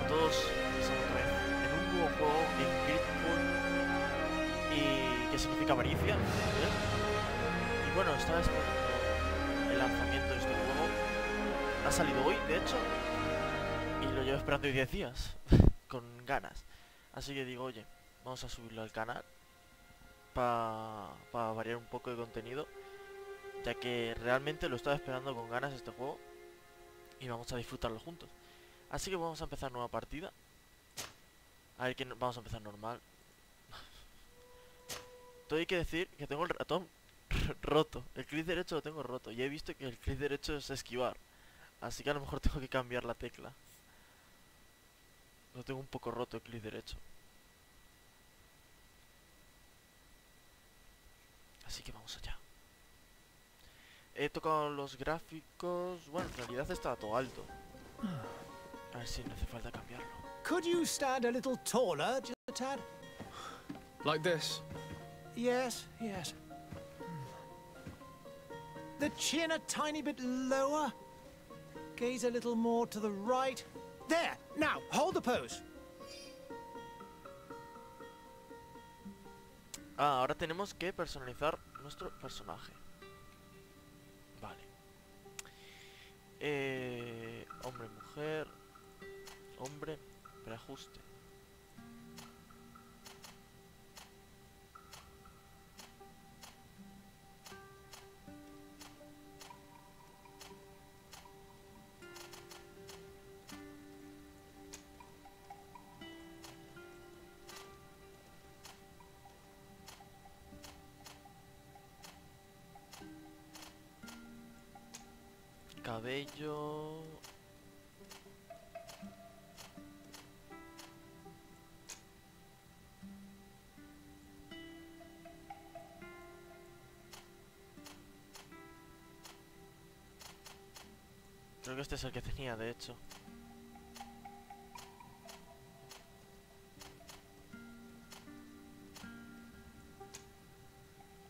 todos, estamos otra vez en un nuevo juego en Greedfall, y que significa avaricia, ¿ves? Y bueno, estaba esperando el lanzamiento de este juego. Ha salido hoy, de hecho, y lo llevo esperando hoy 10 días, con ganas. Así que digo, oye, vamos a subirlo al canal para variar un poco de contenido, ya que realmente lo estaba esperando con ganas este juego y vamos a disfrutarlo juntos. Así que vamos a empezar nueva partida. A ver quién vamos a empezar normal. Todo hay que decir que tengo el ratón roto. El clic derecho lo tengo roto. Y he visto que el clic derecho es esquivar. Así que a lo mejor tengo que cambiar la tecla. Lo tengo un poco roto el clic derecho. Así que vamos allá. He tocado los gráficos. Bueno, en realidad estaba todo alto. A ver si no hace falta cambiarlo. Could you stand a little taller, just a tad? Like this? Yes, yes. The chin a tiny bit lower. Gaze a little more to the right. There! Now, hold the pose. Ah, ahora tenemos que personalizar nuestro personaje. Vale. Hombre, mujer. Hombre, preajuste. Cabello. Creo que este es el que tenía, de hecho.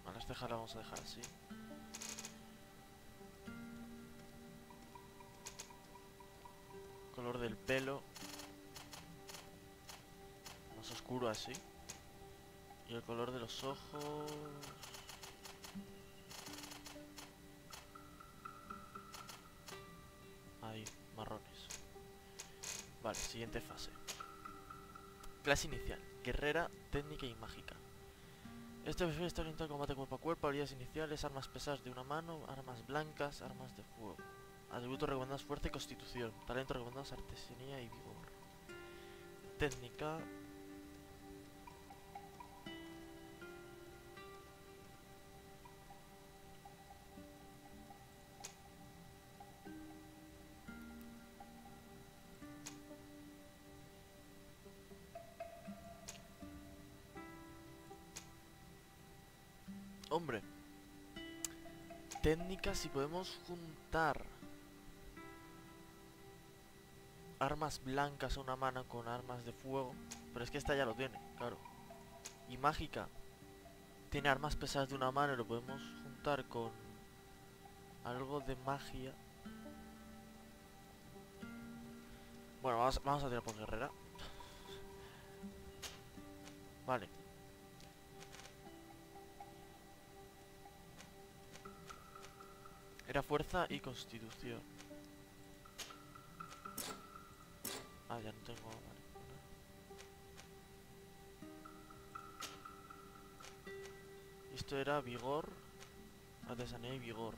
A las cejas las vamos a dejar así. Color del pelo más oscuro así. Y el color de los ojos. Ahí, marrones. Vale, siguiente fase. Clase inicial: guerrera, técnica y mágica. Este perfil está orientado al combate cuerpo a cuerpo, habilidades iniciales, armas pesadas de una mano, armas blancas, armas de fuego. Atributos recomendados: fuerza y constitución. Talento recomendados: artesanía y vigor. Técnica. Hombre. Técnica, si podemos juntar armas blancas a una mano con armas de fuego. Pero es que esta ya lo tiene, claro. Y mágica tiene armas pesadas de una mano y lo podemos juntar con algo de magia. Bueno, vamos a tirar por guerrera. Vale. Era fuerza y constitución. Ah, ya no tengo. Vale. Esto era vigor, artesanía y vigor.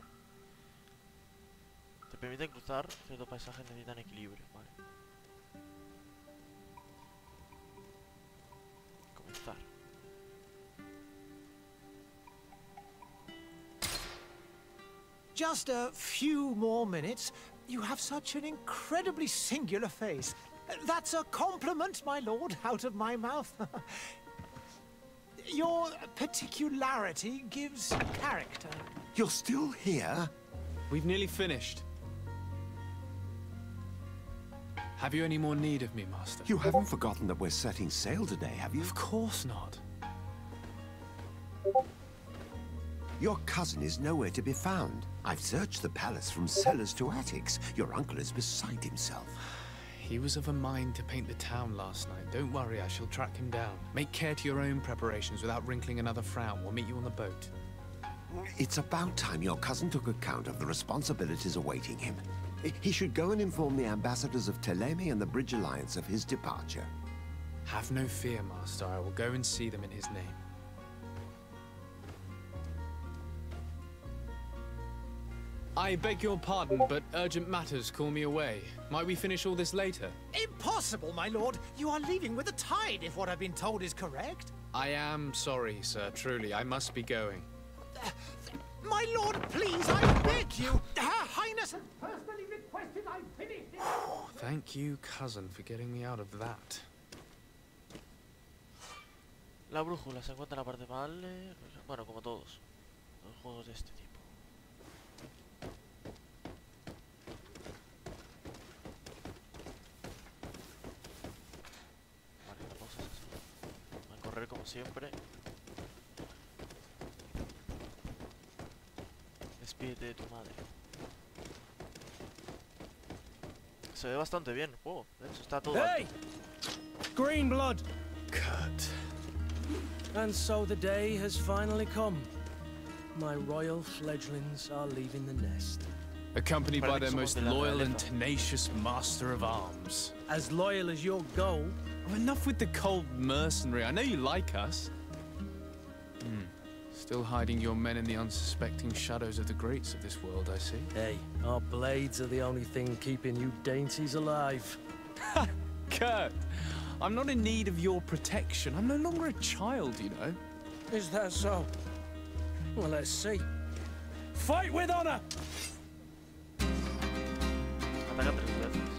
Te permite cruzar ciertos paisajes, necesitan equilibrio. Vale. Comenzar. Just a few more minutes. You have such an incredibly singular face. That's a compliment, my lord, out of my mouth. Your particularity gives character. You're still here? We've nearly finished. Have you any more need of me, Master? You haven't forgotten that we're setting sail today, have you? Of course not. Your cousin is nowhere to be found. I've searched the palace from cellars to attics. Your uncle is beside himself. He was of a mind to paint the town last night. Don't worry, I shall track him down. Make care to your own preparations without wrinkling another frown. We'll meet you on the boat. It's about time your cousin took account of the responsibilities awaiting him. He should go and inform the ambassadors of Telemi and the Bridge Alliance of his departure. Have no fear, Master. I will go and see them in his name. I beg your pardon, but urgent matters call me away. Might we finish all this later? Impossible, my lord. You are leaving with the tide, if what I've been told is correct. I am sorry, sir. Truly, I must be going. My lord, please, I beg you. Her Highness has personally requested I finish it. Thank you, cousin, for getting me out of that. La brújula se encuentra en la parte vale. Bueno, como todos los juegos de este tipo. Vale, la pausa es así. Voy a correr como siempre. Despídete de tu madre. Se ve bastante bien el juego. De hecho, está todo. Hey! Green blood! Kurt. And so the day has finally come. My royal fledglings are leaving the nest. Accompanied by their most loyal and tenacious master of arms. As loyal as your goal. Oh, enough with the cold mercenary. I know you like us. Still hiding your men in the unsuspecting shadows of the greats of this world, I see. Hey, our blades are the only thing keeping you dainties alive. Ha! Kurt! I'm not in need of your protection. I'm no longer a child, you know. Is that so? Well, let's see. Fight with honor! Ataca 3 veces.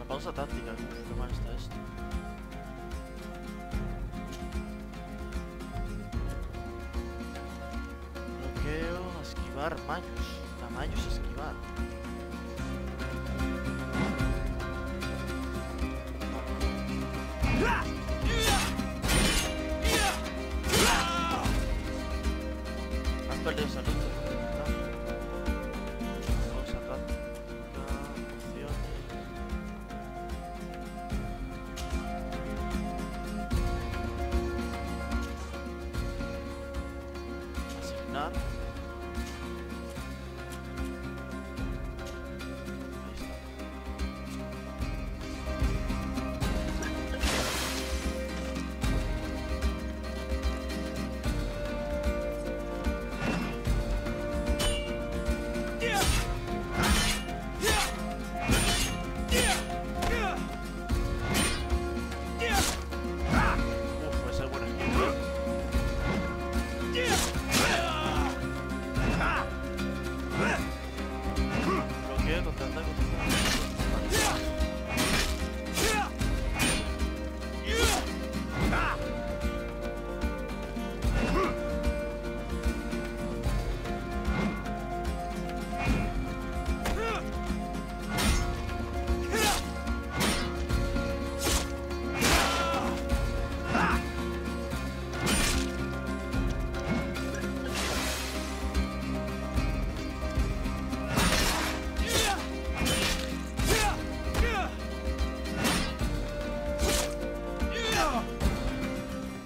Pausa táctica, qué mal está esto. Bloqueo, esquivar, mayos. La mayos es esquivar. Has perdido salud. Pausa táctica, opciones. Asignar. Ahí está. Uf, esa es buena esquiva. Bloqueo, contraataque.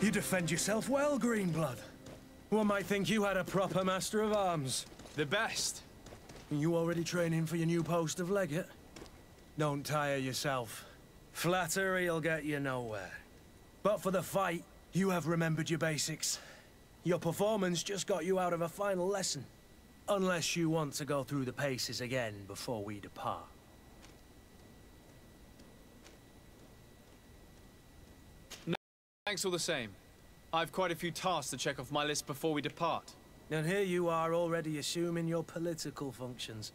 You defend yourself well, Greenblood. One might think you had a proper master of arms. The best. You already training for your new post of legate? Don't tire yourself. Flattery'll get you nowhere. But for the fight, you have remembered your basics. Your performance just got you out of a final lesson. Unless you want to go through the paces again before we depart. Thanks all the same. I've quite a few tasks to check off my list before we depart. And here you are already assuming your political functions.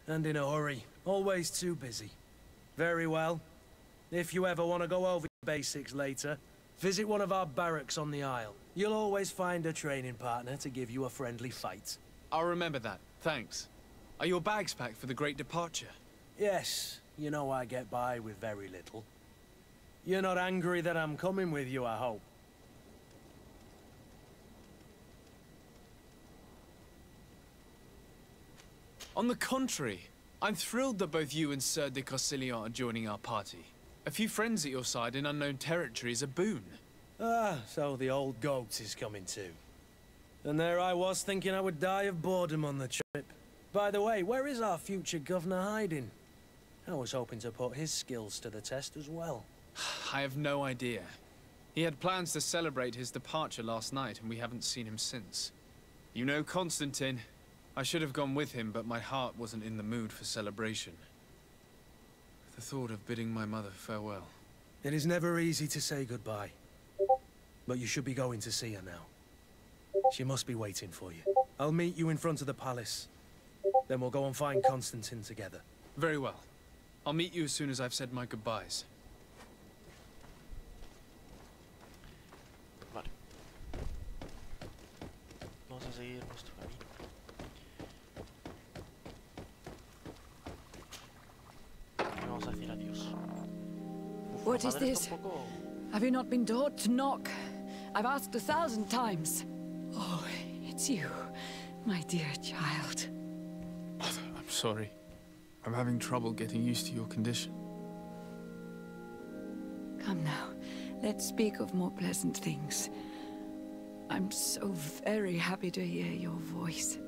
and in a hurry. Always too busy. Very well. If you ever want to go over your basics later, visit one of our barracks on the Isle. You'll always find a training partner to give you a friendly fight. I'll remember that. Thanks. Are your bags packed for the great departure? Yes, you know I get by with very little. You're not angry that I'm coming with you, I hope. On the contrary, I'm thrilled that both you and Sir de Cossillon are joining our party. A few friends at your side in unknown territory is a boon. Ah, so the old goat is coming too. And there I was thinking I would die of boredom on the trip. By the way, where is our future governor hiding? I was hoping to put his skills to the test as well. I have no idea. He had plans to celebrate his departure last night, and we haven't seen him since. You know Constantine. I should have gone with him, but my heart wasn't in the mood for celebration. The thought of bidding my mother farewell. It is never easy to say goodbye. But you should be going to see her now. She must be waiting for you. I'll meet you in front of the palace. Then we'll go and find Constantine together. Very well. I'll meet you as soon as I've said my goodbyes. Vale. Vamos a seguir nuestro camino. Y vamos a decir adiós. Uf, What is madre, this? está un poco... Have you not been taught to knock? I've asked 1,000 times. Oh, it's you, my dear child. Mother, I'm sorry. I'm having trouble getting used to your condition. Come now, let's speak of more pleasant things. I'm so very happy to hear your voice.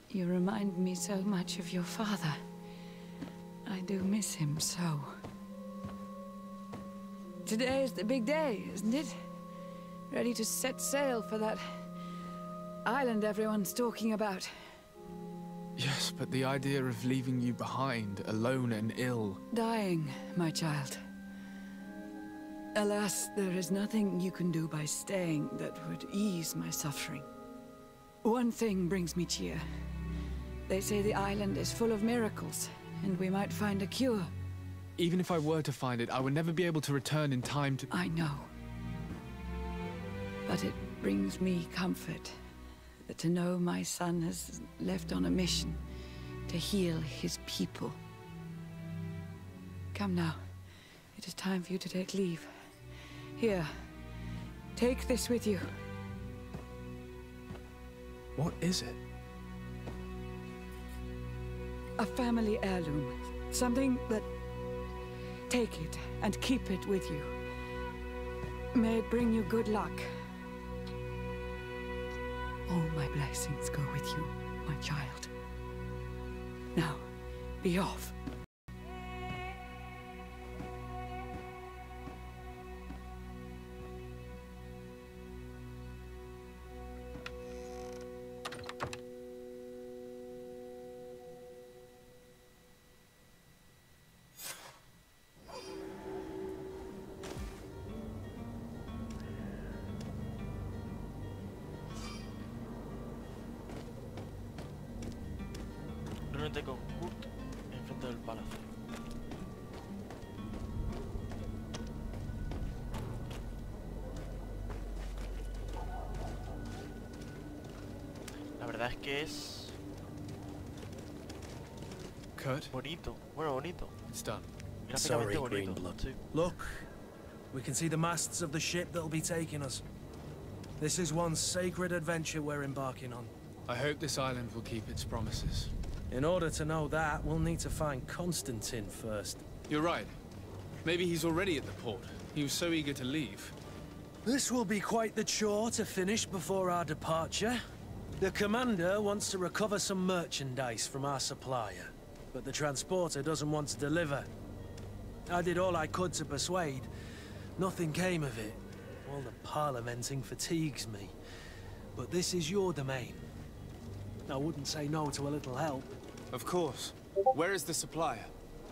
You remind me so much of your father. I do miss him so. Today is the big day, isn't it? Ready to set sail for that island everyone's talking about. Yes, but the idea of leaving you behind, alone and ill... Dying, my child. Alas, there is nothing you can do by staying that would ease my suffering. One thing brings me cheer. They say the island is full of miracles, and we might find a cure. Even if I were to find it, I would never be able to return in time to... I know. But it brings me comfort to know my son has left on a mission to heal his people. Come now. It is time for you to take leave. Here, take this with you. What is it? A family heirloom. Something that... Take it and keep it with you. May it bring you good luck. All my blessings go with you, my child. Now, be off. Reúnete con Kurt enfrente del palacio. La verdad es que es Kurt, bonito. Bueno, bonito. it's done. Gráficamente Sorry, bonito. Greenblood. Sí. Look, we can see the masts of the ship that'll be taking us. This is one sacred adventure we're embarking on. I hope this island will keep its promises. In order to know that, we'll need to find Constantine first. You're right. Maybe he's already at the port. He was so eager to leave. This will be quite the chore to finish before our departure. The commander wants to recover some merchandise from our supplier, but the transporter doesn't want to deliver. I did all I could to persuade. Nothing came of it. All the parliamenting fatigues me. But this is your domain. I wouldn't say no to a little help. Of course. Where is the supplier?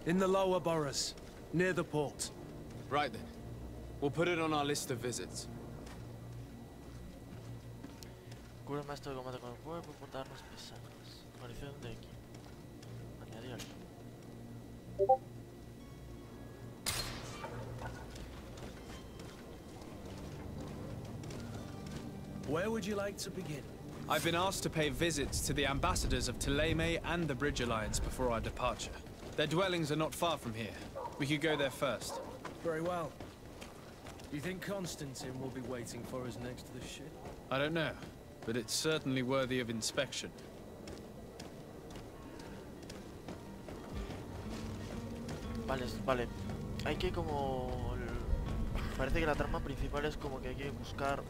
In the lower boroughs, near the port. Right then. We'll put it on our list of visits. Cura el maestro de combate con el cuerpo por darnos pesadas. Aparición de aquí. Where would you like to begin? I've been asked to pay visits to the ambassadors of Thélème and the Bridge Alliance before our departure. Their dwellings are not far from here. We could go there first. Very well. Do you think Constantine will be waiting for us next to the ship? I don't know, but it's certainly worthy of inspection. Vale, vale. Hay que como... Parece que la trama principal es como que hay que buscar...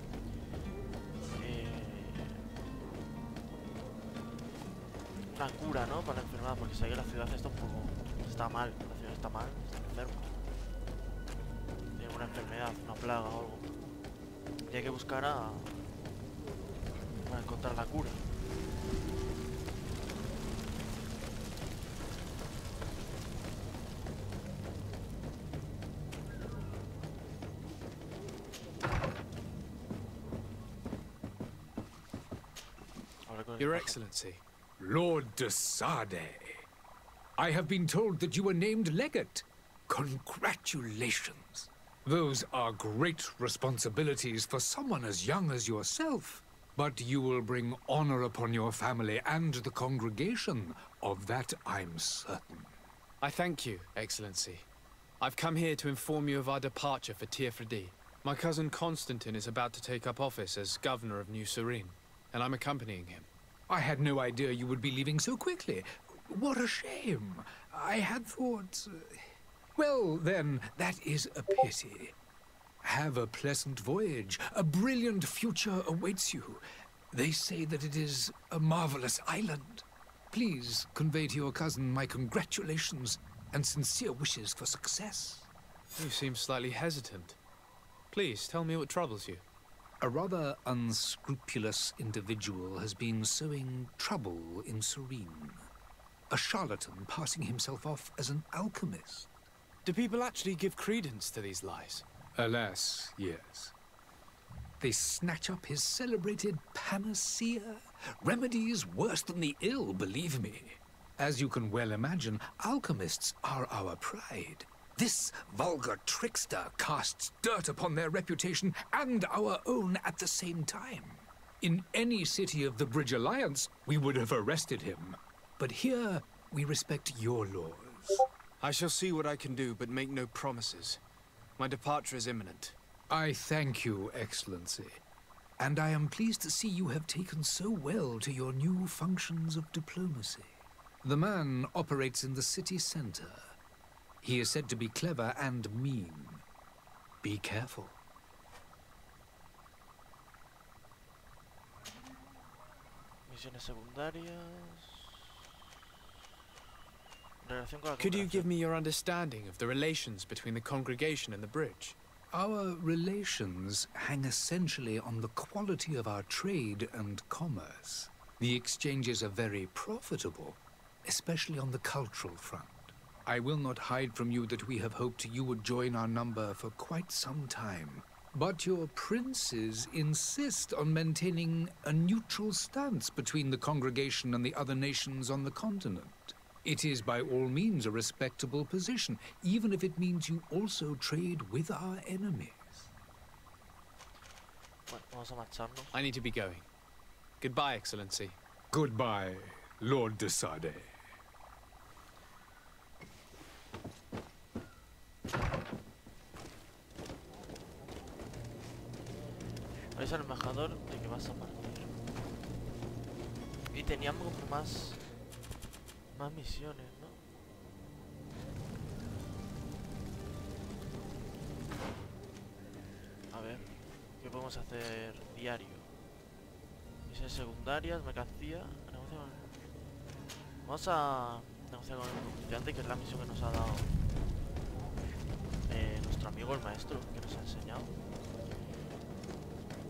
una cura, ¿no? Para la enfermedad, porque sé que la ciudad está un poco... Está mal, la ciudad está mal, está enferma. Tiene una enfermedad, una plaga o algo. Y hay que buscar para encontrar la cura. Your Excellency. Lord de Sade, I have been told that you were named legate. Congratulations. Those are great responsibilities for someone as young as yourself. But you will bring honor upon your family and the congregation. Of that I'm certain. I thank you, Excellency. I've come here to inform you of our departure for Tiefredi. My cousin Constantine is about to take up office as governor of New Serene, and I'm accompanying him. I had no idea you would be leaving so quickly. What a shame. I had thought... Well, then, that is a pity. Have a pleasant voyage. A brilliant future awaits you. They say that it is a marvelous island. Please convey to your cousin my congratulations and sincere wishes for success. You seem slightly hesitant. Please, tell me what troubles you. A rather unscrupulous individual has been sowing trouble in Serene. A charlatan passing himself off as an alchemist. Do people actually give credence to these lies? Alas, yes. They snatch up his celebrated panacea. Remedies worse than the ill, believe me. As you can well imagine, alchemists are our pride. This vulgar trickster casts dirt upon their reputation and our own at the same time. In any city of the Bridge Alliance, we would have arrested him. But here, we respect your laws. I shall see what I can do, but make no promises. My departure is imminent. I thank you, Excellency. And I am pleased to see you have taken so well to your new functions of diplomacy. The man operates in the city center. He is said to be clever and mean. Be careful. Misiones secundarias. Relación con la Could you congregación. give me your understanding of the relations between the congregation and the bridge? Our relations hang essentially on the quality of our trade and commerce. The exchanges are very profitable, especially on the cultural front. I will not hide from you that we have hoped you would join our number for quite some time. But your princes insist on maintaining a neutral stance between the congregation and the other nations on the continent. It is by all means a respectable position, even if it means you also trade with our enemies. Bueno, vamos a marcharnos. I need to be going. Goodbye, Excellency. Goodbye, Lord de Sade. Vais al embajador de que vas a partir. Y teníamos como más misiones, ¿no? A ver, ¿qué podemos hacer diario? Misiones secundarias, mercancía, negociar. Vamos a negociar con el comerciante, que es la misión que nos ha dado nuestro amigo el maestro, que nos ha enseñado.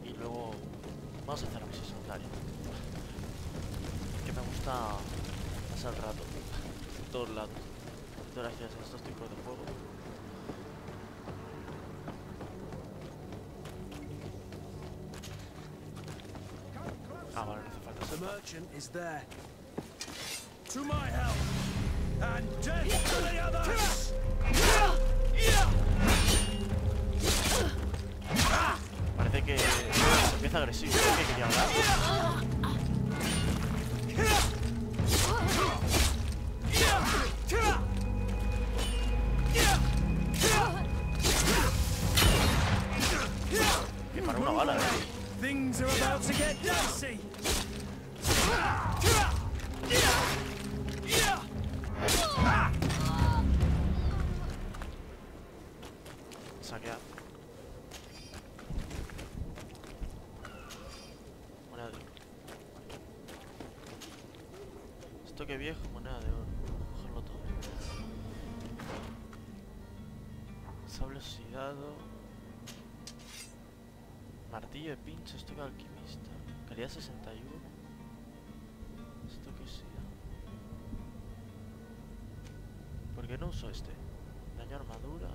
Y luego vamos a hacer la misión secundaria, que me gusta pasar el rato en todos lados, gracias a estos tipos de juegos. Ah, vale, no hace falta The saltar. merchant is there. To my help! And death to the other! are about to get dicey. Saquear. Moneda de oro. Esto que viejo, moneda de oro. Cogerlo todo. Sable oxidado. Martillo de pincho, esto que alquimista. Calidad 61. Esto que sea. ¿Por qué no uso este? Daño a armadura.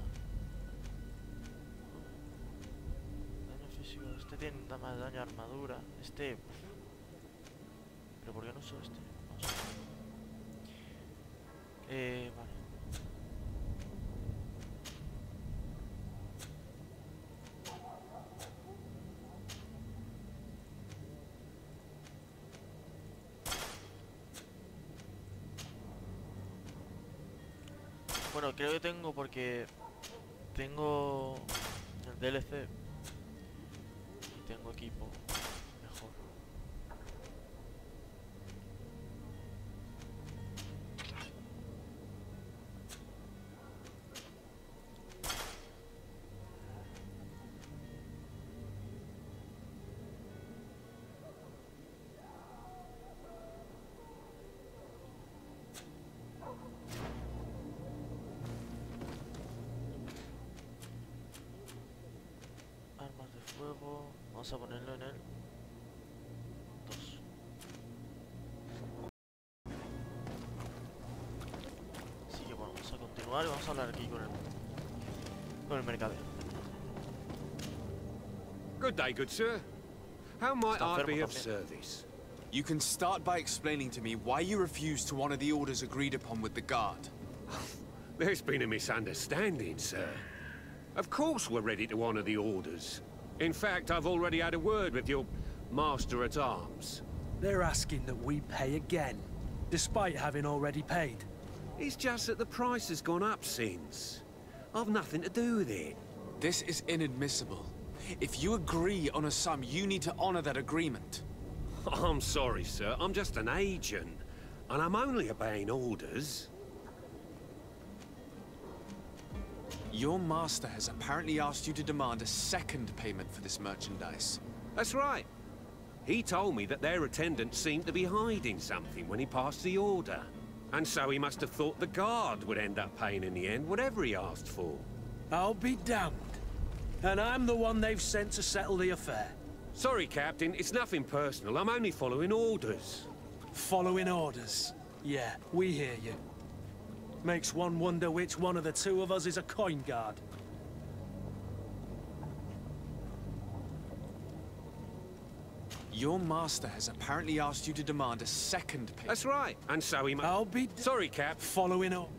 Daño físico. Este tiene más daño a armadura. Este. ¿Pero por qué no uso este? Vamos a ver. Vale. Bueno, creo que tengo porque tengo el DLC y tengo equipo mejor. Fuego, vamos a ponerlo en el 2. Así que bueno, vamos a continuar y vamos a hablar aquí con el mercader. Good day, good sir. How might Está I enfermo be of también. service? You can start by explaining to me why you refused to honor the orders agreed upon with the guard. There's been a misunderstanding, sir. Of course we're ready to honor the orders. In fact, I've already had a word with your master-at-arms. They're asking that we pay again, despite having already paid. It's just that the price has gone up since. I've nothing to do with it. This is inadmissible. If you agree on a sum, you need to honor that agreement. I'm sorry, sir. I'm just an agent. And I'm only obeying orders. Your master has apparently asked you to demand a second payment for this merchandise. That's right. He told me that their attendants seemed to be hiding something when he passed the order. And so he must have thought the guard would end up paying in the end, whatever he asked for. I'll be damned. And I'm the one they've sent to settle the affair. Sorry, Captain. It's nothing personal. I'm only following orders. Following orders. Yeah, we hear you. Makes one wonder which one of the two of us is a coin guard. Your master has apparently asked you to demand a second payment. That's right. And so he I'll be Sorry, Cap. following orders.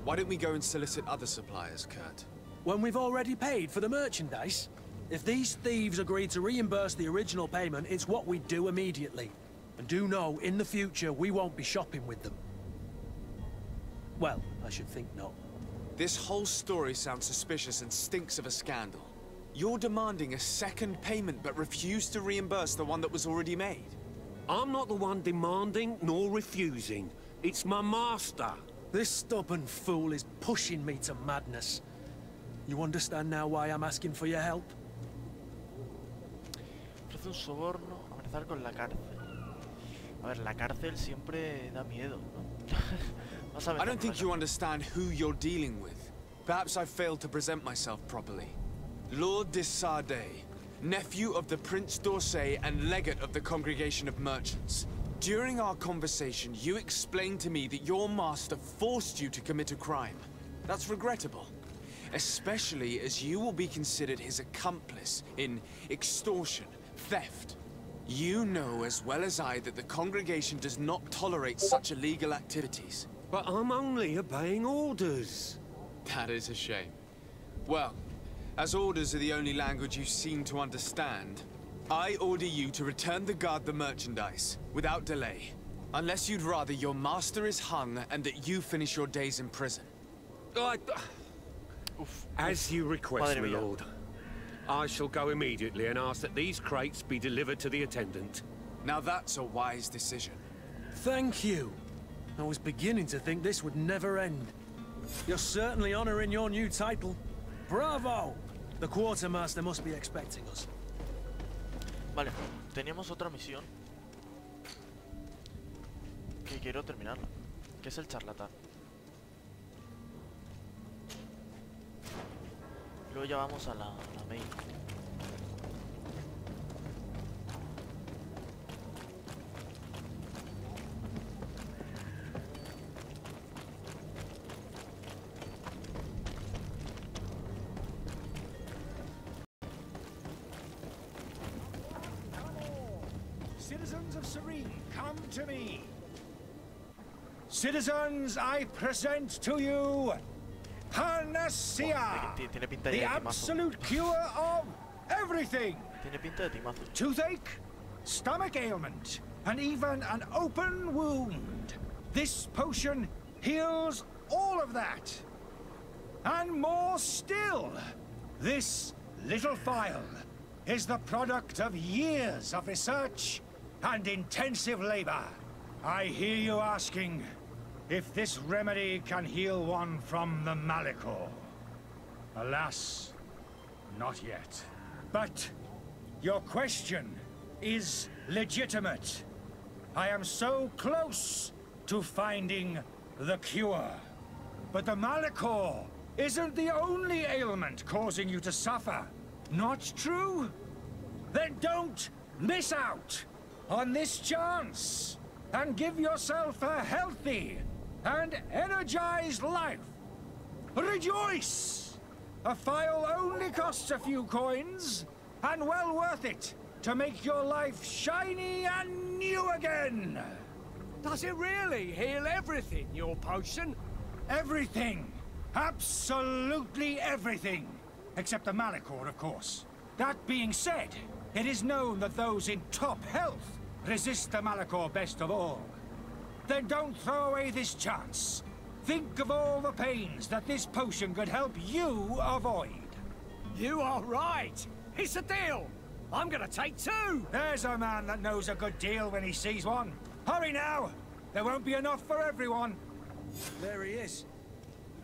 Why don't we go and solicit other suppliers, Kurt? When we've already paid for the merchandise? If these thieves agree to reimburse the original payment, it's what we do immediately. And do know, in the future, we won't be shopping with them. Well, I should think not. This whole story sounds suspicious and stinks of a scandal. You're demanding a second payment but refuse to reimburse the one that was already made. I'm not the one demanding nor refusing. It's my master. This stubborn fool is pushing me to madness. You understand now why I'm asking for your help? Ofrece un soborno, amenazar con la cárcel. A ver, la cárcel siempre da miedo, ¿no? I don't think you understand who you're dealing with. Perhaps I failed to present myself properly. Lord de Sardet, nephew of the Prince d'Orsay and legate of the Congregation of Merchants. During our conversation, you explained to me that your master forced you to commit a crime. That's regrettable, especially as you will be considered his accomplice in extortion, theft. You know as well as I that the congregation does not tolerate such illegal activities. But I'm only obeying orders. That is a shame. Well, as orders are the only language you seem to understand, I order you to return the guard the merchandise, without delay. Unless you'd rather your master is hung and that you finish your days in prison. As you request, Madre my mía. lord. I shall go immediately and ask that these crates be delivered to the attendant. Now that's a wise decision. Thank you. I was beginning to think this would never end. You're certainly honoring your new title. Bravo! The quartermaster must be expecting us. Vale, teníamos otra misión que quiero terminarla, que es el charlatán. Luego ya vamos a la main. Citizens of Serene, come to me. Citizens, I present to you Panacea, Tiene pinta the de timazo. absolute cure of everything. Tiene pinta de timazo. Toothache, stomach ailment, and even an open wound. This potion heals all of that. And more still, this little phial is the product of years of research and intensive labor. I hear you asking if this remedy can heal one from the Malicor. Alas, not yet. But your question is legitimate. I am so close to finding the cure. But the Malicor isn't the only ailment causing you to suffer. Not true? Then don't miss out on this chance and give yourself a healthy and energized life. Rejoice! A phial only costs a few coins, and well worth it to make your life shiny and new again. Does it really heal everything, your potion? Everything. Absolutely everything. Except the Malicor, of course. That being said, it is known that those in top health resist the Malicor best of all. Then don't throw away this chance. Think of all the pains that this potion could help you avoid. You are right. It's a deal. I'm gonna take two. There's a man that knows a good deal when he sees one. Hurry now. There won't be enough for everyone. There he is.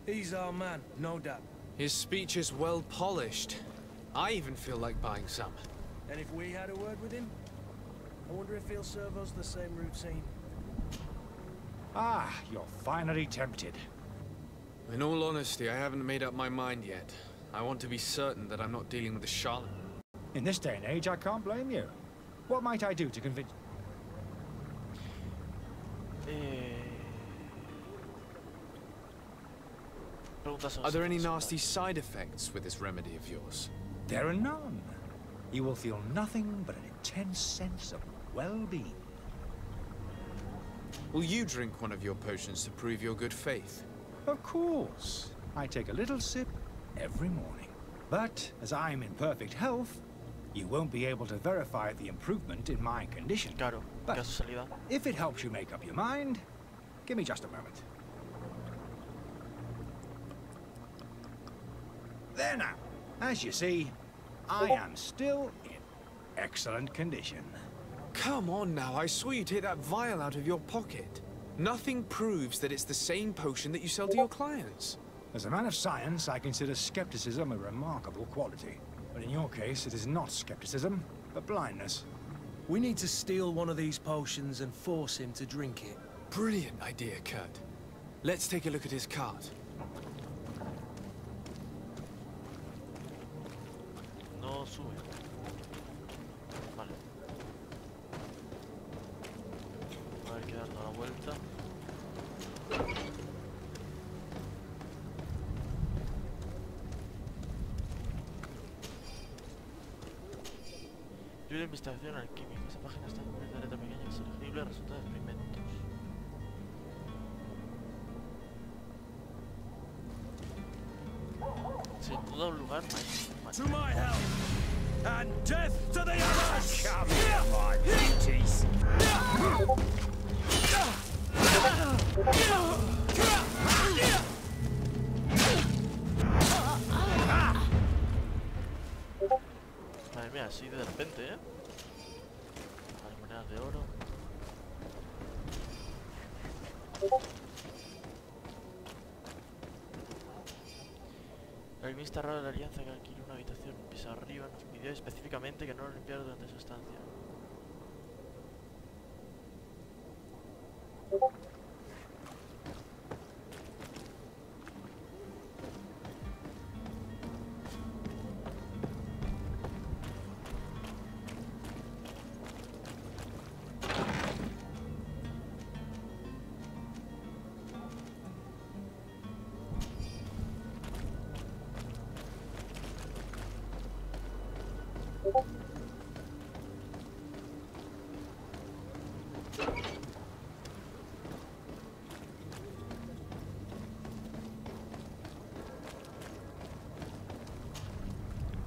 He's our man, no doubt. His speech is well polished. I even feel like buying some. And if we had a word with him, I wonder if he'll serve us the same routine. Ah, you're finally tempted. In all honesty, I haven't made up my mind yet. I want to be certain that I'm not dealing with a charlatan. In this day and age, I can't blame you. What might I do to convince... Are there any nasty side effects with this remedy of yours? There are none. You will feel nothing but an intense sense of well-being. Will you drink one of your potions to prove your good faith? Of course. I take a little sip every morning. But as I'm in perfect health, you won't be able to verify the improvement in my condition. Claro, But casualidad. if it helps you make up your mind, give me just a moment. There now. As you see, I am still in excellent condition. Come on now, I saw you take that vial out of your pocket. Nothing proves that it's the same potion that you sell to your clients. As a man of science, I consider skepticism a remarkable quality. But in your case, it is not skepticism, but blindness. We need to steal one of these potions and force him to drink it. Brilliant idea, Kurt. Let's take a look at his cart. No sube. Vale. A ver, que dando la vuelta. Libre de investigación alquímica. Esa página está en una letra pequeña que es elegible resulta de experimentos. Sin duda un lugar mágico. To my health, and death to the others! Come here, my beauties! así de repente, ¿eh? Vale, monedas de oro. El alquimista raro de la alianza que alquiló una habitación un piso arriba nos pidió específicamente que no lo limpiara durante su estancia.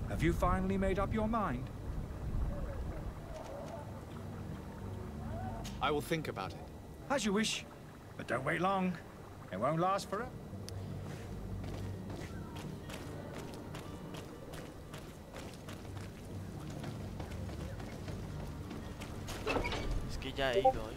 Have you finally made up your mind? I will think about it. As you wish, but don't wait long. It won't last forever. Es que ya he ido, ¿eh?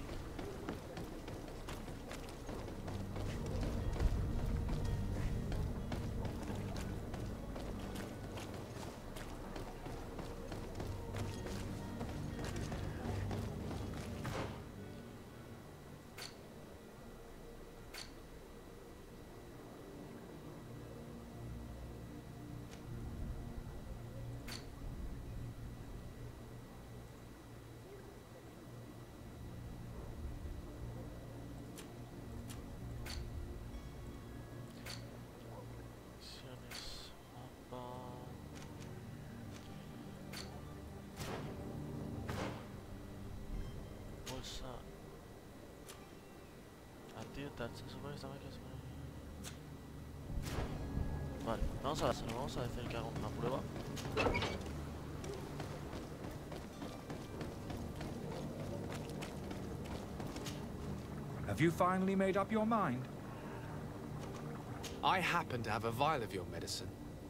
Vale, vamos a decir que hago una prueba. Have you finally made up your mind? I happen to have a vial of your medicine.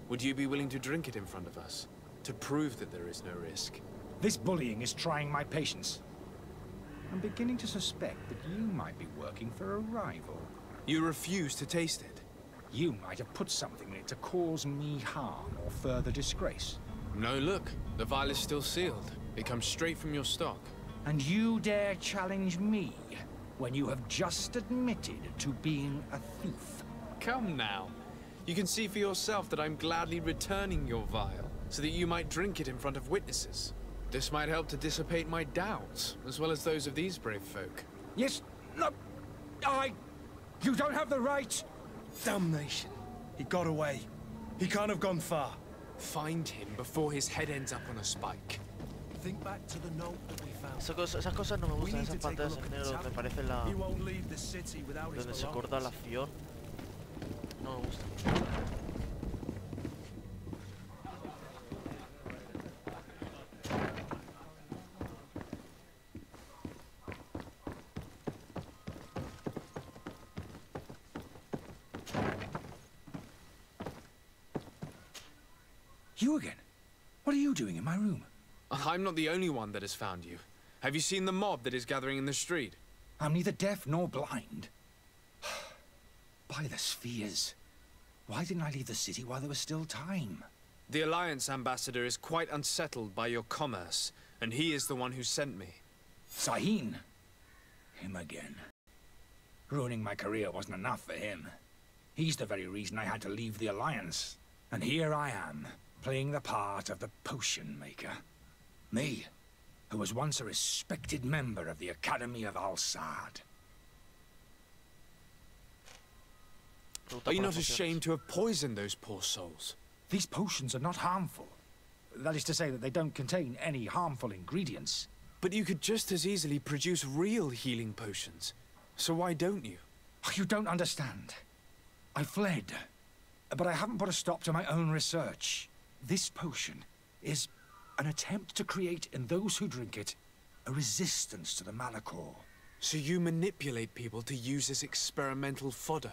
Would you be willing to drink it in front of us? To prove that there is no risk? This bullying is trying my patience. I'm beginning to suspect that you might be working for a rival. You refuse to taste it? You might have put something in it to cause me harm or further disgrace. No, look. The vial is still sealed. It comes straight from your stock. And you dare challenge me when you have just admitted to being a thief? Come now. You can see for yourself that I'm gladly returning your vial, so that you might drink it in front of witnesses. This might help to dissipate my doubts, as well as those of these brave folk. Yes, no, you don't have the right. Damnation. He got away. He can't have gone far. Find him before his head ends up on a spike. Think back to the note that we found. Esas cosas no me gustan, esas pantallas en negro me parece la... He won't leave the city without his donde se corta la acción. No me gusta. You again? What are you doing in my room? I'm not the only one that has found you. Have you seen the mob that is gathering in the street? I'm neither deaf nor blind. By the spheres. Why didn't I leave the city while there was still time? The Alliance ambassador is quite unsettled by your commerce, and he is the one who sent me. Sahin. Him again. Ruining my career wasn't enough for him. He's the very reason I had to leave the Alliance. And here I am, playing the part of the potion maker. Me, who was once a respected member of the Academy of Al-Sad. Are you not ashamed to have poisoned those poor souls? These potions are not harmful. That is to say that they don't contain any harmful ingredients. But you could just as easily produce real healing potions. So why don't you? You don't understand. I fled, but I haven't put a stop to my own research. This potion is an attempt to create in those who drink it a resistance to the Malachor. So you manipulate people to use as experimental fodder?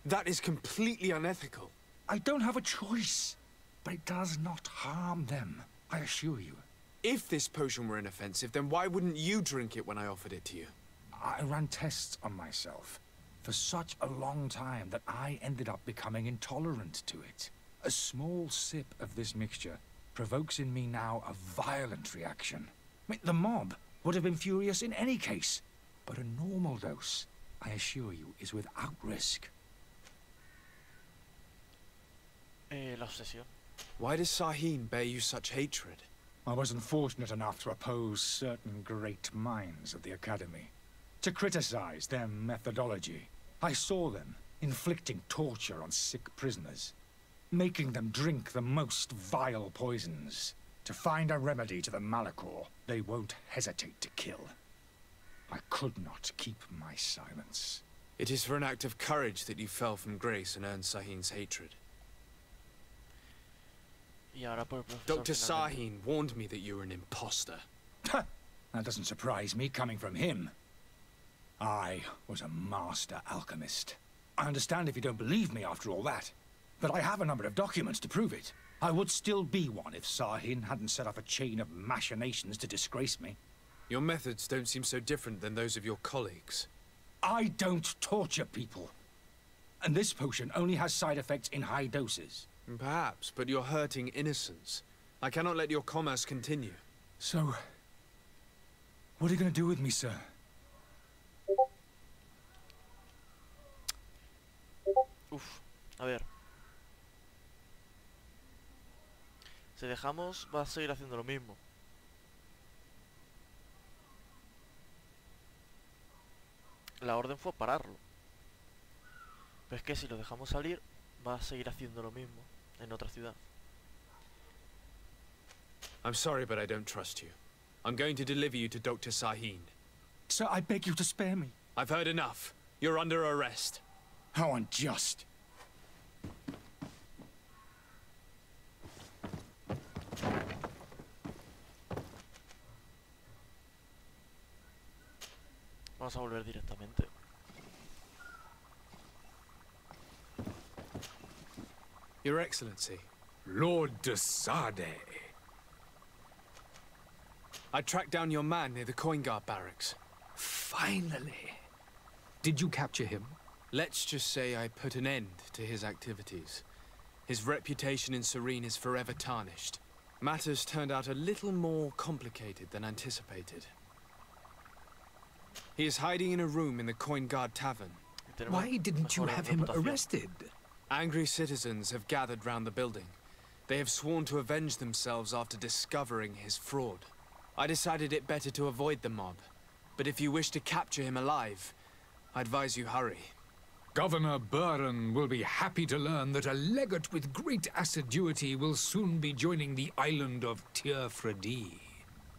That is completely unethical. I don't have a choice, but it does not harm them. I assure you. If this potion were inoffensive, then why wouldn't you drink it when I offered it to you? I ran tests on myself for such a long time that I ended up becoming intolerant to it. A small sip of this mixture provokes in me now a violent reaction. I mean, the mob would have been furious in any case, but a normal dose, I assure you, is without risk. La obsesión. Why does Sahin bear you such hatred? I wasn't fortunate enough to oppose certain great minds of the Academy, to criticize their methodology. I saw them inflicting torture on sick prisoners, making them drink the most vile poisons. To find a remedy to the Malachor, they won't hesitate to kill. I could not keep my silence. It is for an act of courage that you fell from grace and earned Sahin's hatred. Y ahora por el profesor Dr. finalmente. Sahin warned me that you were an imposter. That doesn't surprise me coming from him. I was a master alchemist. I understand if you don't believe me after all that, but I have a number of documents to prove it. I would still be one if Sahin hadn't set off a chain of machinations to disgrace me. Your methods don't seem so different than those of your colleagues. I don't torture people. And this potion only has side effects in high doses. Perhaps, but you're hurting innocents. I cannot let your commerce continue. So, what are you going to do with me, sir? Uf, a ver. Si dejamos, va a seguir haciendo lo mismo. La orden fue pararlo. Pero es que si lo dejamos salir, va a seguir haciendo lo mismo en otra ciudad. I'm sorry, but I don't trust you. I'm going to deliver you to Dr. Sahin. Sir, I beg you to spare me. I've heard enough. You're under arrest. How unjust. Vamos a volver directamente. Your Excellency. Lord de Sade. I tracked down your man near the Coin Guard barracks. Finally. Did you capture him? Let's just say I put an end to his activities. His reputation in Serene is forever tarnished. Matters turned out a little more complicated than anticipated. He is hiding in a room in the Coin Guard Tavern. Why didn't you have him arrested? Angry citizens have gathered round the building. They have sworn to avenge themselves after discovering his fraud. I decided it better to avoid the mob. But if you wish to capture him alive, I advise you hurry. Governor Buren will be happy to learn that a legate with great assiduity will soon be joining the island of Tir-Fredi.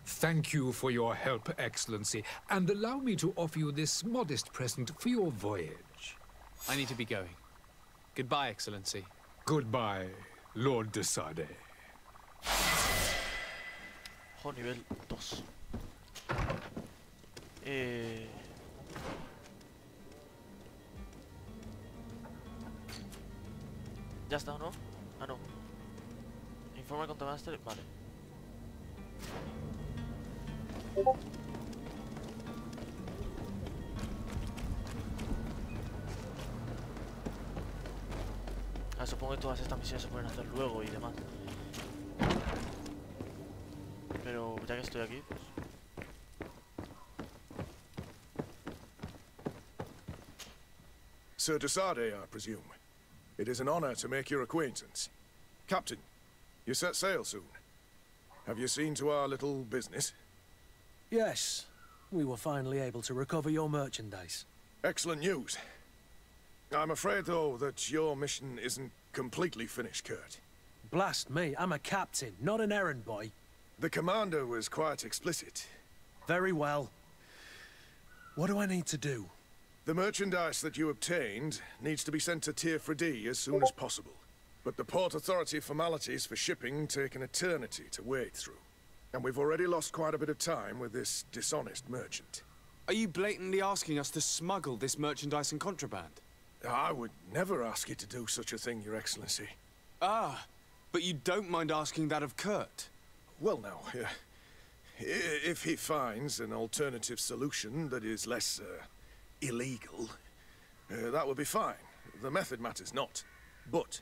Thank you for your help, Excellency, and allow me to offer you this modest present for your voyage. I need to be going. Goodbye, Excellency. Goodbye, Lord de Sade. Ojo, nivel 2. Ya está, ¿no? Ah, no. Informa al contramaster. Vale. Ah, supongo que todas estas misiones se pueden hacer luego y demás. Pero ya que estoy aquí, pues... Sir de Sade, I presume. It is an honor to make your acquaintance. Captain, you set sail soon. Have you seen to our little business? Yes. We were finally able to recover your merchandise. Excellent news. I'm afraid, though, that your mission isn't completely finished, Kurt. Blast me, I'm a captain, not an errand boy. The commander was quite explicit. Very well. What do I need to do? The merchandise that you obtained needs to be sent to Tir-Fredi as soon as possible. But the Port Authority formalities for shipping take an eternity to wade through. And we've already lost quite a bit of time with this dishonest merchant. Are you blatantly asking us to smuggle this merchandise and contraband? I would never ask you to do such a thing, Your Excellency. Ah, but you don't mind asking that of Kurt? well now, if he finds an alternative solution that is less illegal, that would be fine. The method matters not. But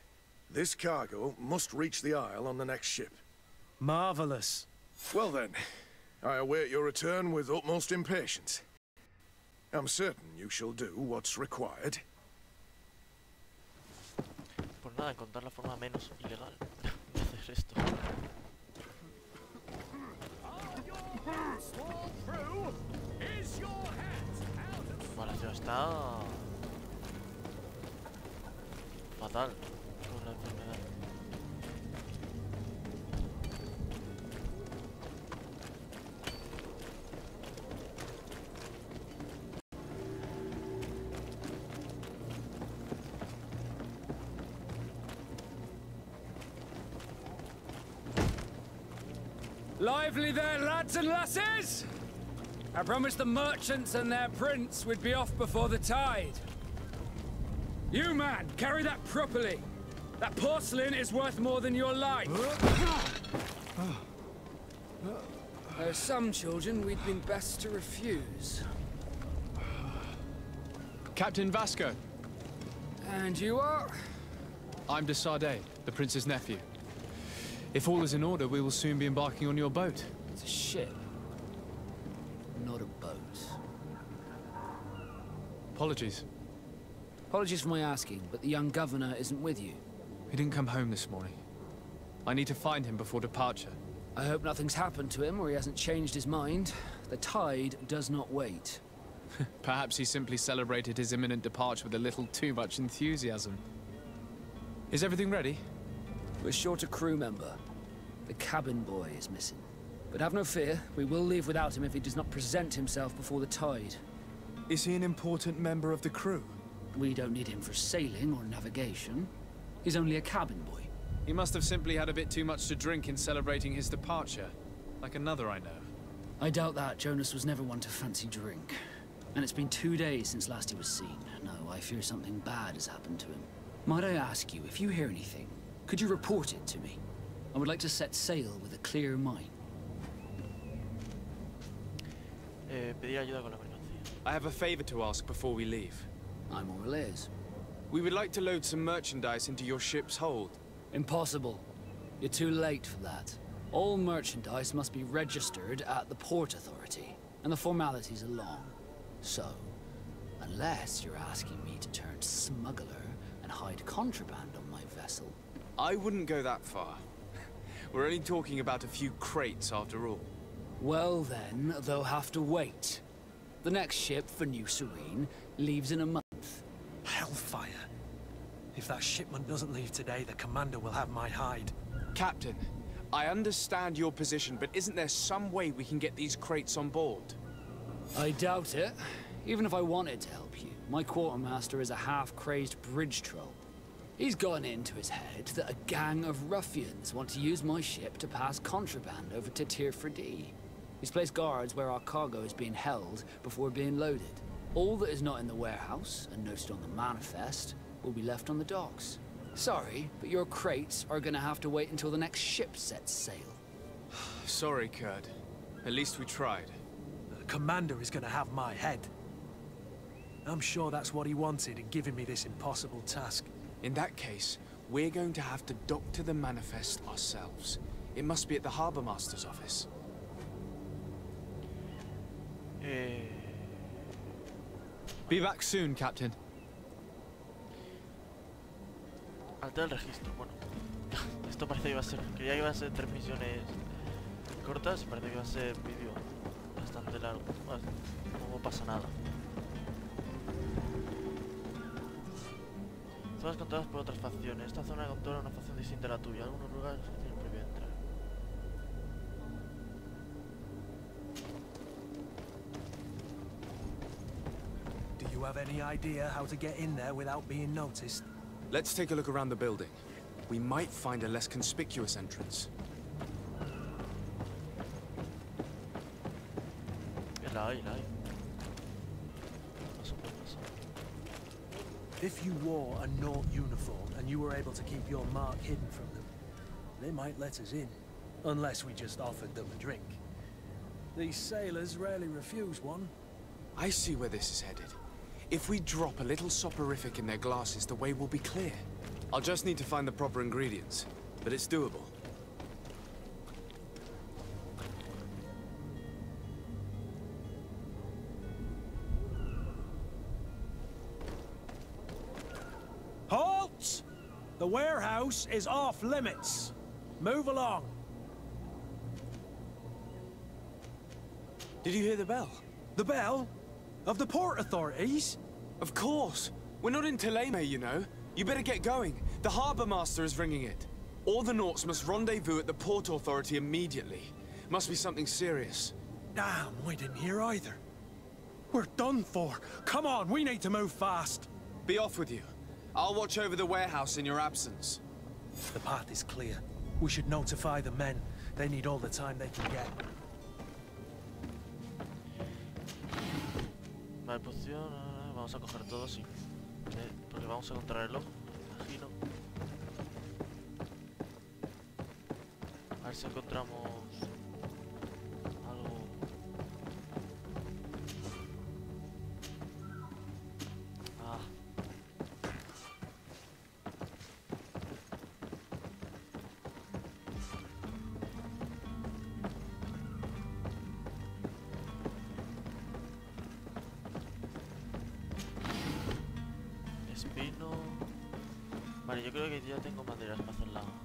this cargo must reach the Isle on the next ship. Marvelous. Well then, I await your return with utmost impatience. I'm certain you shall do what's required. Pues nada, encontrar la forma menos ilegal de hacer esto. Vale, ya está fatal con la enfermedad. Lively there, lads and lasses! I promised the merchants and their prince we'd be off before the tide. You, man, carry that properly. That porcelain is worth more than your life. There are some children we'd been best to refuse. Captain Vasco. And you are? I'm de Sardet, the prince's nephew. If all is in order, we will soon be embarking on your boat. It's a ship, not a boat. Apologies. Apologies for my asking, but the young governor isn't with you. He didn't come home this morning. I need to find him before departure. I hope nothing's happened to him or he hasn't changed his mind. The tide does not wait. Perhaps he simply celebrated his imminent departure with a little too much enthusiasm. Is everything ready? We're short a crew member. The cabin boy is missing. But have no fear, we will leave without him if he does not present himself before the tide. Is he an important member of the crew? We don't need him for sailing or navigation. He's only a cabin boy. He must have simply had a bit too much to drink in celebrating his departure. Like another I know. I doubt that. Jonas was never one to fancy drink. And it's been 2 days since last he was seen. No, I fear something bad has happened to him. Might I ask you, if you hear anything, could you report it to me? I would like to set sail with a clear mind. Pedir ayuda con la mercancía. I have a favor to ask before we leave. I'm all ears. We would like to load some merchandise into your ship's hold. Impossible. You're too late for that. All merchandise must be registered at the Port Authority, and the formalities are long. So, unless you're asking me to turn smuggler and hide contraband on my vessel. I wouldn't go that far. We're only talking about a few crates after all. Well then, they'll have to wait. The next ship for New Serene leaves in a month. Hellfire. If that shipment doesn't leave today, the commander will have my hide. Captain, I understand your position, but isn't there some way we can get these crates on board? I doubt it. Even if I wanted to help you, my quartermaster is a half-crazed bridge troll. He's gotten into his head that a gang of ruffians want to use my ship to pass contraband over to Tir-Fredee. He's placed guards where our cargo is being held before being loaded. All that is not in the warehouse and noted on the manifest will be left on the docks. Sorry, but your crates are gonna have to wait until the next ship sets sail. Sorry, Kurt. At least we tried. The commander is gonna have my head. I'm sure that's what he wanted in giving me this impossible task. In that case, we're going to have to doctor the manifest ourselves. It must be at the Harbour Master's office. Be back soon, Captain. Alta el registro. Bueno, esto parece que iba a ser... Creía que iba a ser 3 misiones cortas y parece que va a ser vídeo bastante largo. Bueno, no pasa nada. Zonas controladas por otras facciones. Esta zona controla una facción distinta a la tuya. Algunos lugares que tienen prohibido entrar. Do you have any idea how to get in there without being noticed? Let's take a look around the building. We might find a less conspicuous entrance. La hay. If you wore a Naught uniform and you were able to keep your mark hidden from them, they might let us in. Unless we just offered them a drink. These sailors rarely refuse one. I see where this is headed. If we drop a little soporific in their glasses, the way will be clear. I'll just need to find the proper ingredients, but it's doable. Halt! The warehouse is off limits. Move along. Did you hear the bell? The bell? Of the port authorities? Of course. We're not in Thélème, you know. You better get going. The harbour master is ringing it. All the Nauts must rendezvous at the port authority immediately. Must be something serious. Damn, I didn't hear either. We're done for. Come on, we need to move fast. Be off with you. I'll watch over the warehouse in your absence. The path is clear. We should notify the men. They need all the time they can get. Vale, poción, vamos a coger todo, sí. Porque vamos a contrarreloj, me imagino. A ver si encontramos algo. Ah. Espino. Vale, yo creo que ya tengo maderas para hacer la poción.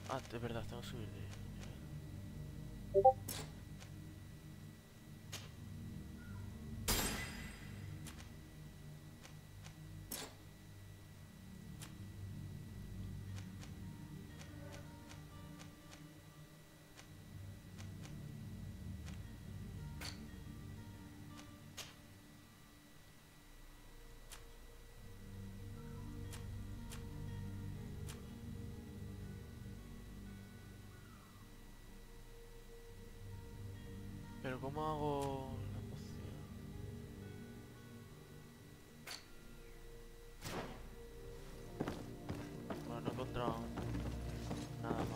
Ah, de verdad, tengo que subir de nivel. Pero ¿cómo hago la poción? Bueno, no he encontrado nada más.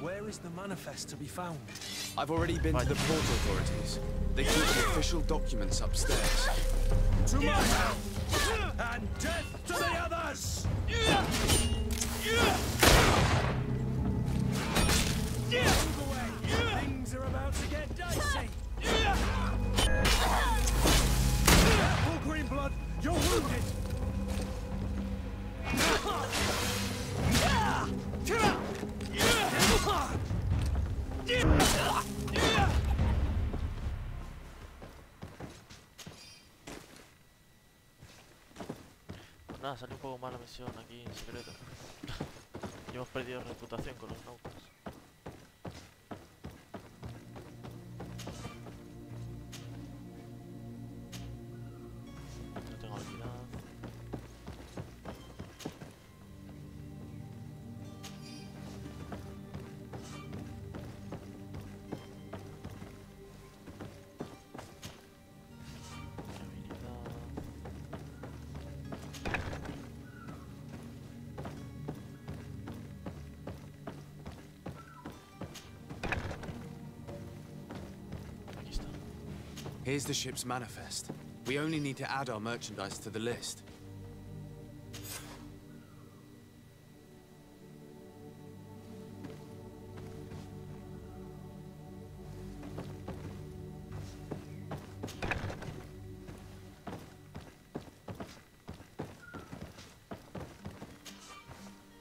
Where is the manifest to be found? I've already been to the port authorities. They keep the official documents upstairs. To my house! And death to the others! Move away! Things are about to get dicey! Careful, Greenblood! You're wounded! Pues nada, salió un poco mal la misión aquí en secreto. Y hemos perdido reputación con los nautas. No tengo habilidad. Here's the ship's manifest. We only need to add our merchandise to the list.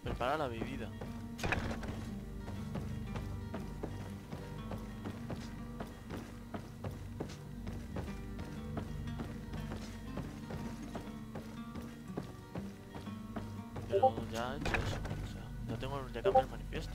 Prepara la bebida. Pero ya he hecho eso. O sea, ya cambié el manifiesto.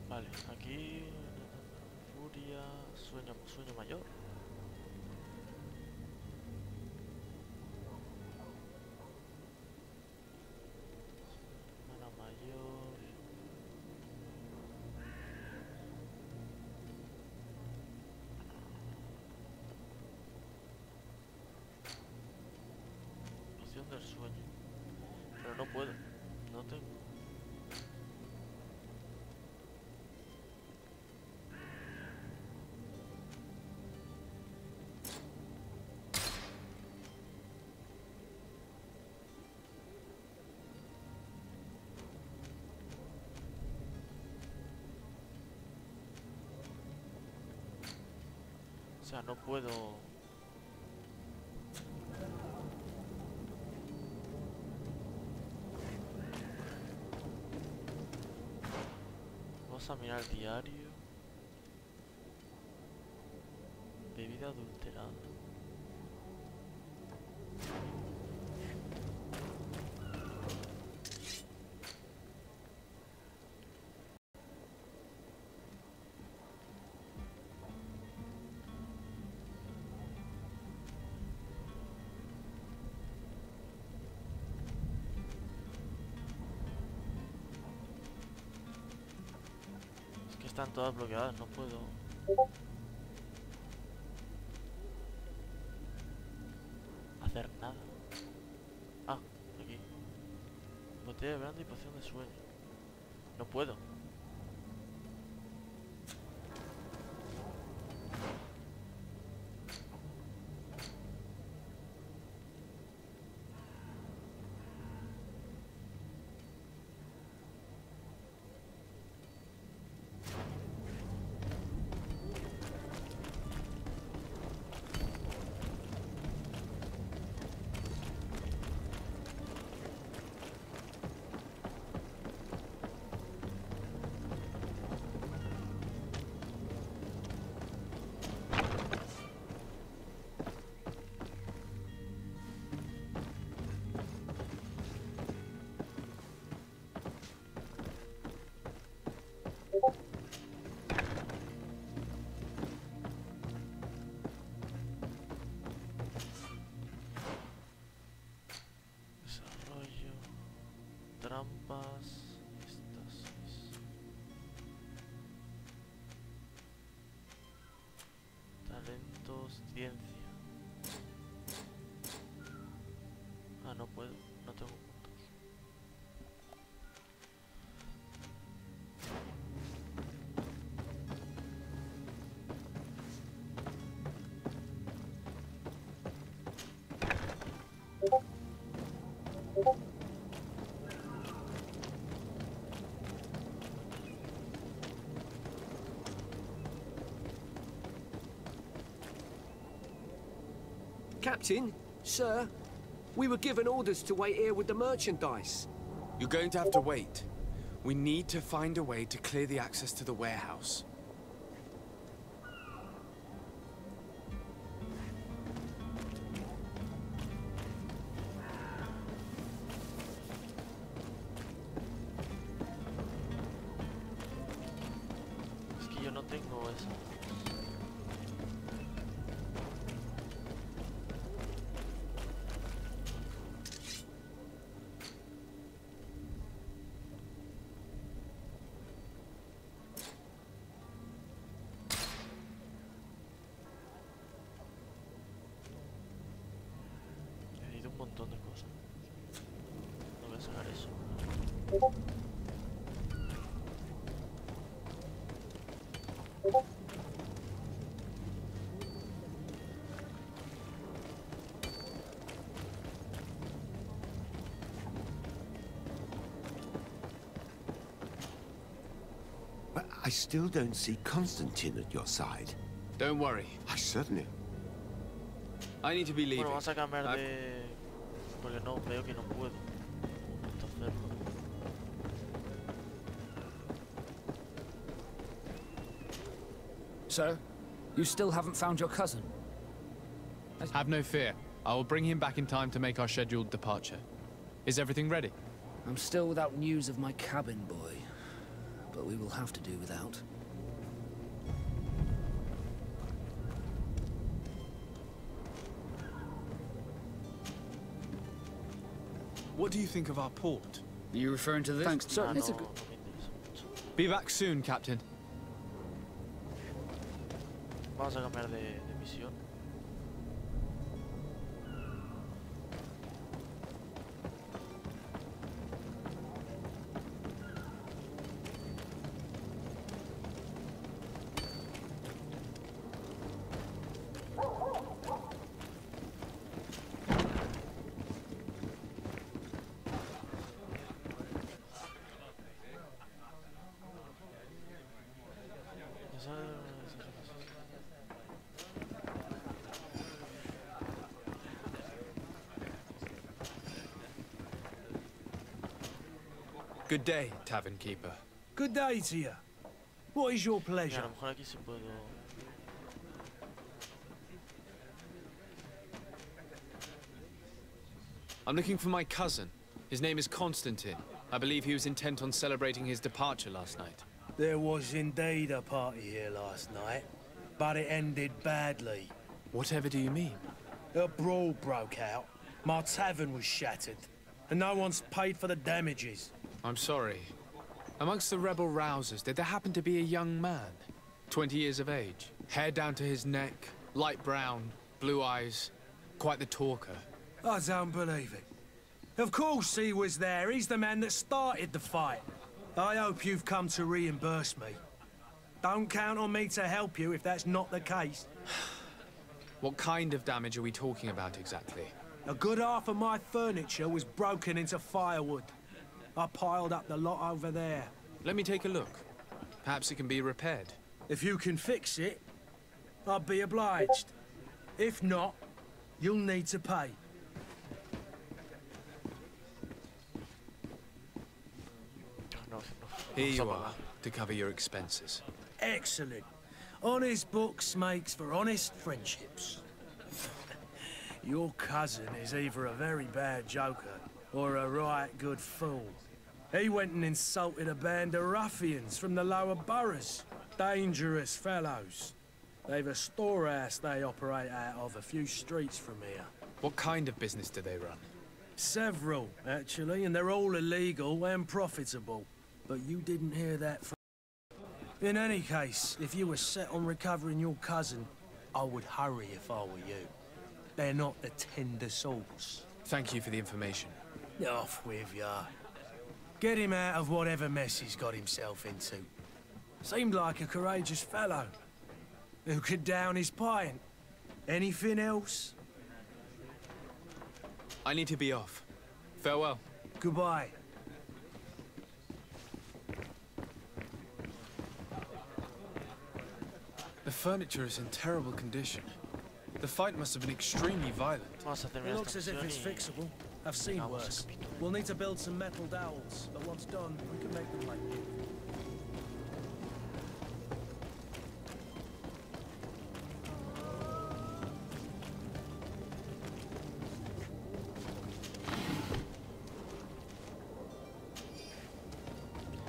Vale, aquí furia, sueño mayor. Mana mayor. Poción del sueño. Pero no puedo, no tengo. O sea, no puedo... Vamos a mirar el diario. Bebida adulterada. Están todas bloqueadas, no puedo hacer nada. Ah, aquí. Botella de brandy y poción de sueño. No puedo. Trampas. Estas es... Talentos, ciencia. Ah, no puedo, no tengo puntos. Captain, sir, we were given orders to wait here with the merchandise. You're going to have to wait. We need to find a way to clear the access to the warehouse. Es que yo no tengo eso. Un montón de cosas. No voy a sacar eso. I still don't see Constantine at your side. Don't worry. I certainly... I need to be leaving. Bueno, vamos a cambiar de... Porque no, veo que no puedo hacerlo. Sir, you still haven't found your cousin? Have no fear. I will bring him back in time to make our scheduled departure. Is everything ready? I'm still without news of my cabin boy, but we will have to do without. What do you think of our port? Are you referring to this? Thanks, sir. It's a good... Be back soon, Captain. Vamos a cambiar de misión. Good day, tavern keeper. Good day to you. What is your pleasure? A lo mejor aquí sí puedo... I'm looking for my cousin. His name is Constantine. I believe he was intent on celebrating his departure last night. There was indeed a party here last night, but it ended badly. Whatever do you mean? A brawl broke out. My tavern was shattered, and no one's paid for the damages. I'm sorry. Amongst the rebel rousers, did there happen to be a young man? 20 years of age, hair down to his neck, light brown, blue eyes, quite the talker. I don't believe it. Of course he was there. He's the man that started the fight. I hope you've come to reimburse me. Don't count on me to help you if that's not the case. What kind of damage are we talking about exactly? A good half of my furniture was broken into firewood. I piled up the lot over there. Let me take a look. Perhaps it can be repaired. If you can fix it, I'd be obliged. If not, you'll need to pay. Here you are, to cover your expenses. Excellent. Honest books makes for honest friendships. Your cousin is either a very bad joker or a right good fool. He went and insulted a band of ruffians from the lower boroughs. Dangerous fellows. They've a storehouse they operate out of a few streets from here. What kind of business do they run? Several, actually, and they're all illegal and profitable. But you didn't hear that from... In any case, if you were set on recovering your cousin, I would hurry if I were you. They're not the tender sorts. Thank you for the information. Off with ya. Get him out of whatever mess he's got himself into. Seemed like a courageous fellow. Who could down his pint. Anything else? I need to be off. Farewell. Goodbye. The furniture is in terrible condition. The fight must have been extremely violent. It looks as if it's fixable. I've seen worse. We'll need to build some metal dowels, but once done, we can make them like new.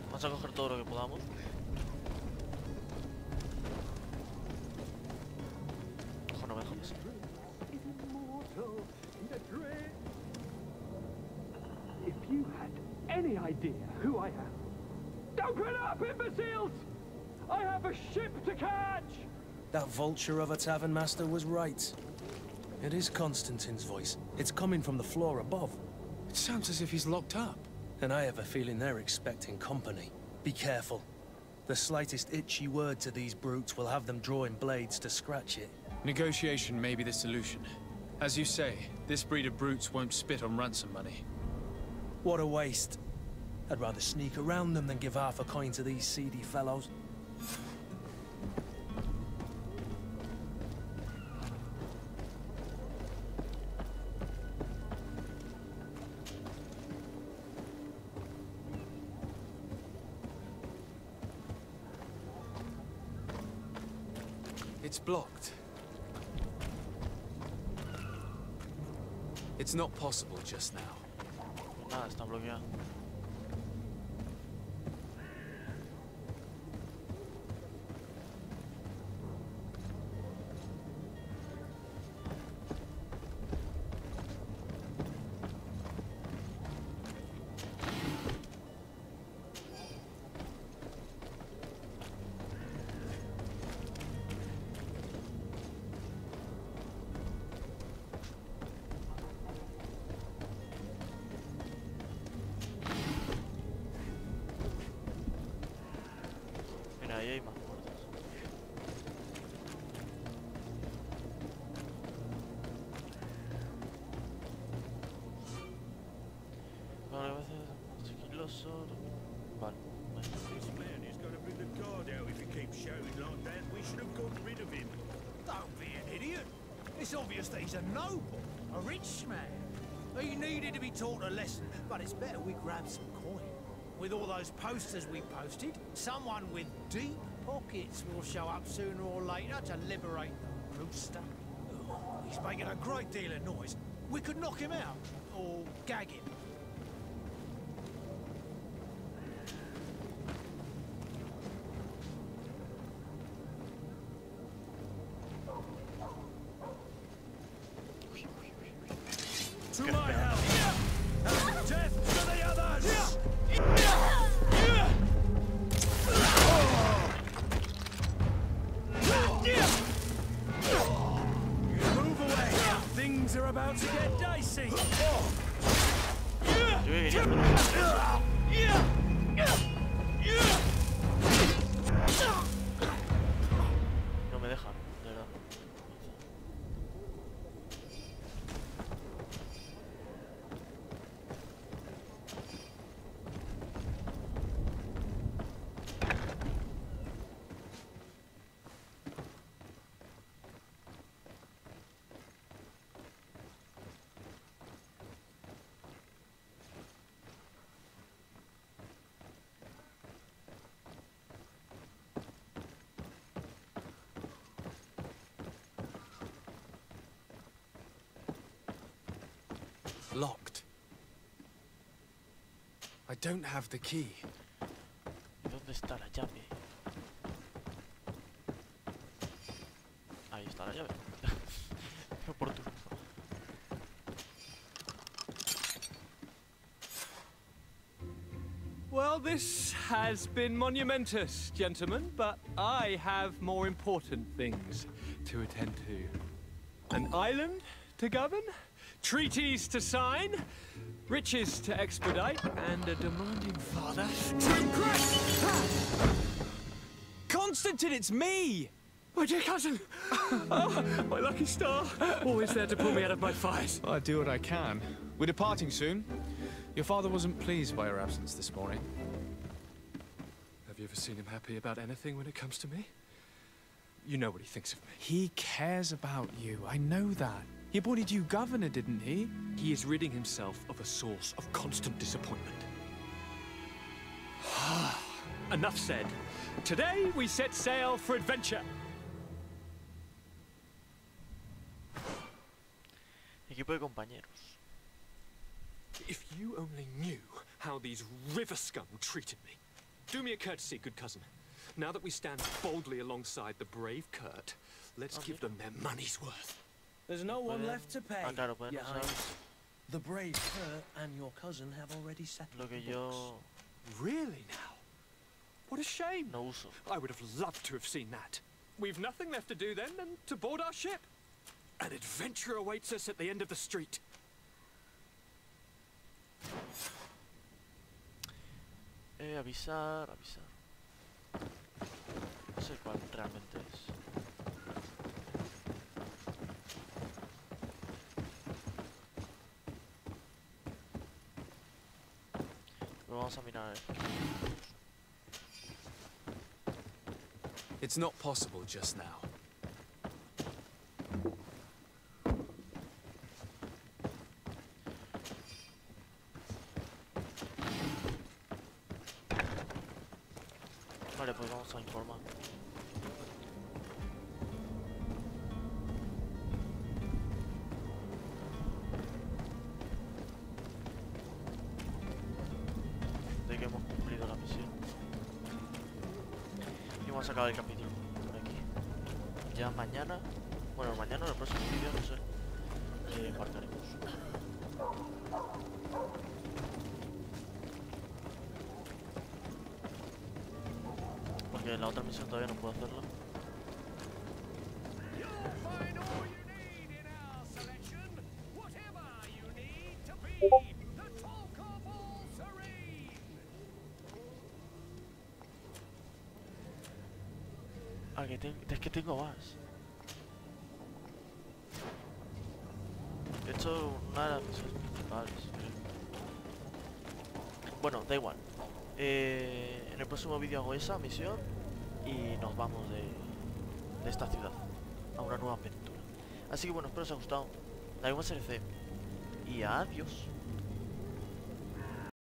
Vamos a coger todo lo que podamos. Ojo, no me jodas. If you had any idea who I am... Open up, imbeciles! I have a ship to catch! That vulture of a tavern master was right. It is Constantine's voice. It's coming from the floor above. It sounds as if he's locked up. And I have a feeling they're expecting company. Be careful. The slightest itchy word to these brutes will have them drawing blades to scratch it. Negotiation may be the solution. As you say, this breed of brutes won't spit on ransom money. What a waste. I'd rather sneak around them than give half a coin to these seedy fellows. It's blocked. It's not possible just now. Nada, está bloqueado. Ahí hay más puertas. Vale, a veces sigiloso. Vale. This man is going to bring the guard out if he keeps shouting like that. We should have got rid of him. Don't be an idiot. It's obvious that he's a noble, a rich man. He needed to be taught a lesson, but it's better we grab some coin. With all those posters we posted, someone with deep pockets will show up sooner or later to liberate the rooster. Oh, he's making a great deal of noise. We could knock him out, or gag him. To my house! And death to the others! Move away! Things are about to get dicey! No me dejan, de verdad. Locked. I don't have the key. ¿Dónde está la llave? Ahí está la llave. Qué oportuno. Well, this has been monumentous, gentlemen, but I have more important things to attend to. An island to govern, treaties to sign, riches to expedite, and a demanding father to impress! Constantine, it's me! My dear cousin! Oh, my lucky star! Always there to pull me out of my fires. Well, I do what I can. We're departing soon. Your father wasn't pleased by your absence this morning. Have you ever seen him happy about anything when it comes to me? You know what he thinks of me. He cares about you. I know that. He appointed you governor, didn't he? He is ridding himself of a source of constant disappointment. Enough said. Today we set sail for adventure. Equipo de compañeros. If you only knew how these river scum treated me. Do me a courtesy, good cousin. Now that we stand boldly alongside the brave Kurt, let's give them their money's worth. There's no one left to pay. Claro, pueden Your usar Highness. The brave Kurt and your cousin have already settled lo que the books. yo Really now? What a shame. no uso. I would have loved to have seen that. We've nothing left to do then than to board our ship. An adventure awaits us at the end of the street. Avisar. No sé cuál realmente es. Pero vamos a mirar. It's not possible just now. Vale, pues vamos a informar. De que hemos cumplido la misión. Y vamos a acabar el capítulo por aquí. Ya mañana, bueno, mañana en el próximo vídeo, no sé, embarcaremos. Porque la otra misión todavía no puedo hacerla. Ah, es que tengo más. He hecho una de las misiones principales, creo. Bueno, da igual. En el próximo vídeo hago esa misión y nos vamos de esta ciudad a una nueva aventura. Así que bueno, espero os haya gustado. Dale un SRC y adiós.